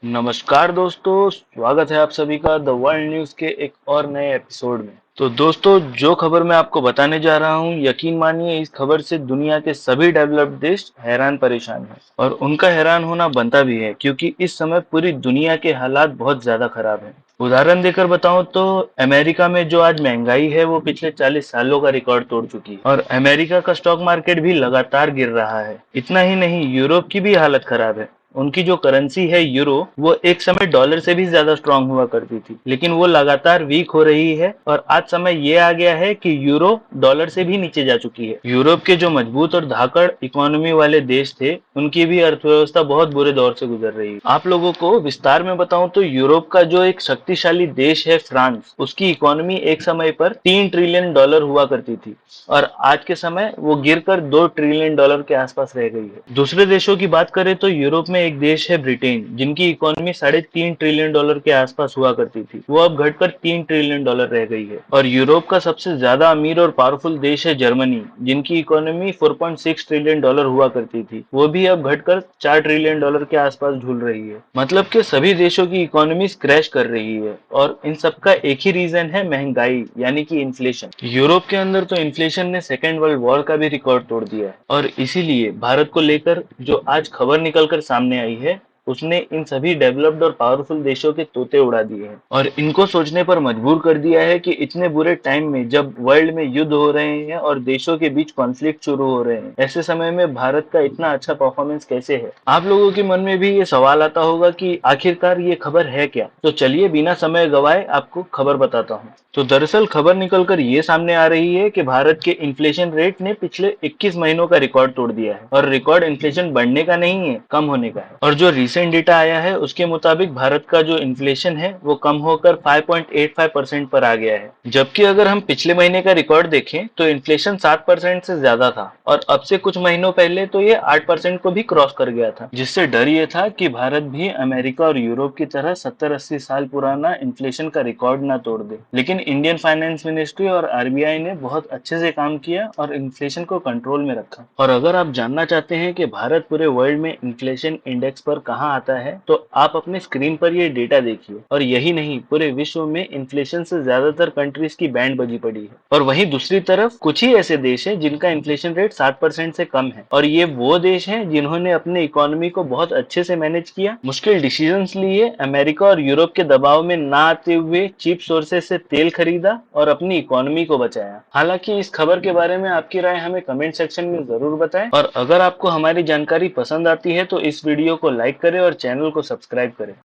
नमस्कार दोस्तों, स्वागत है आप सभी का द वर्ल्ड न्यूज़ के एक और नए एपिसोड में। तो दोस्तों, जो खबर मैं आपको बताने जा रहा हूँ, यकीन मानिए इस खबर से दुनिया के सभी डेवलप्ड देश हैरान परेशान हैं और उनका हैरान होना बनता भी है क्योंकि इस समय पूरी दुनिया के हालात बहुत ज्यादा खराब हैं। उदाहरण देकर बताऊं तो अमेरिका में जो आज महंगाई है वो पिछले 40 सालों का रिकॉर्ड तोड़ चुकी है और अमेरिका का स्टॉक मार्केट भी लगातार गिर रहा है। इतना ही नहीं, यूरोप की भी हालत खराब है। उनकी जो करेंसी है यूरो, वो एक समय डॉलर से भी ज्यादा स्ट्रांग हुआ करती थी, लेकिन वो लगातार वीक हो रही है और आज समय ये आ गया है कि यूरो डॉलर से भी नीचे जा चुकी है। यूरोप के जो मजबूत और धाकड़ इकोनॉमी वाले देश थे, उनकी भी अर्थव्यवस्था बहुत बुरे दौर से गुजर रही है। आप लोगों को विस्तार में बताऊं तो यूरोप का जो एक शक्तिशाली देश है फ्रांस, उसकी इकोनॉमी एक समय पर $3 ट्रिलियन हुआ करती थी और आज के समय वो गिरकर $2 ट्रिलियन के आसपास रह गई है। दूसरे देशों की बात करें तो यूरोप में एक देश है ब्रिटेन, जिनकी इकोनॉमी $3.5 ट्रिलियन के आसपास हुआ करती थी, वो अब घटकर $3 ट्रिलियन रह गई है। और यूरोप का सबसे ज्यादा अमीर और पावरफुल देश है जर्मनी, जिनकी इकोनॉमी $4.6 ट्रिलियन हुआ करती थी, वो भी अब घटकर $4 ट्रिलियन के आसपास झूल रही है। मतलब कि सभी देशों की इकोनॉमी क्रैश कर रही है और इन सबका एक ही रीजन है, महंगाई, यानी कि इन्फ्लेशन। यूरोप के अंदर तो इन्फ्लेशन ने सेकेंड वर्ल्ड वॉर का भी रिकॉर्ड तोड़ दिया है और इसीलिए भारत को लेकर जो आज खबर निकलकर सामने आई है, उसने इन सभी डेवलप्ड और पावरफुल देशों के तोते उड़ा दिए हैं और इनको सोचने पर मजबूर कर दिया है कि इतने बुरे टाइम में, जब वर्ल्ड में युद्ध हो रहे हैं और देशों के बीच कॉन्फ्लिक्ट शुरू हो रहे हैं, ऐसे समय में भारत का इतना अच्छा परफॉर्मेंस कैसे है। आप लोगों के मन में भी ये सवाल आता होगा कि आखिरकार ये खबर है क्या। तो चलिए बिना समय गवाए आपको खबर बताता हूँ। तो दरअसल खबर निकलकर ये सामने आ रही है कि भारत के इन्फ्लेशन रेट ने पिछले 21 महीनों का रिकॉर्ड तोड़ दिया है और रिकॉर्ड इन्फ्लेशन बढ़ने का नहीं है, कम होने का है। और जो रिसेंट डेटा आया है उसके मुताबिक भारत का जो इन्फ्लेशन है वो कम होकर 5.85% पर आ गया है, जबकि अगर हम पिछले महीने का रिकॉर्ड देखें तो इन्फ्लेशन 7% से ज्यादा था और अब से कुछ महीनों पहले तो ये 8% को भी क्रॉस कर गया था, जिससे डर ये था कि भारत भी अमेरिका और यूरोप की तरह 70-80 साल पुराना इन्फ्लेशन का रिकॉर्ड ना तोड़ दे। लेकिन इंडियन फाइनेंस मिनिस्ट्री और आरबीआई ने बहुत अच्छे से काम किया और इन्फ्लेशन को कंट्रोल में रखा। और अगर आप जानना चाहते हैं कि भारत पूरे वर्ल्ड में इन्फ्लेशन इंडेक्स पर कहां आता है, तो आप अपने स्क्रीन पर ये डेटा देखिए। और यही नहीं, पूरे विश्व में इन्फ्लेशन से ज्यादातर कंट्रीज की बैंड बजी पड़ी है और वहीं दूसरी तरफ कुछ ही ऐसे देश हैं जिनका इन्फ्लेशन रेट 7% से कम है और ये वो देश हैं जिन्होंने अपने इकोनॉमी को बहुत अच्छे से मैनेज किया, मुश्किल डिसीजंस लिए, अमेरिका और यूरोप के दबाव में ना आते हुए चीप सोर्सेज से तेल खरीदा और अपनी इकोनॉमी को बचाया। हालांकि इस खबर के बारे में आपकी राय हमें कमेंट सेक्शन में जरूर बताएं और अगर आपको हमारी जानकारी पसंद आती है तो इस वीडियो को लाइक करें और चैनल को सब्सक्राइब करें।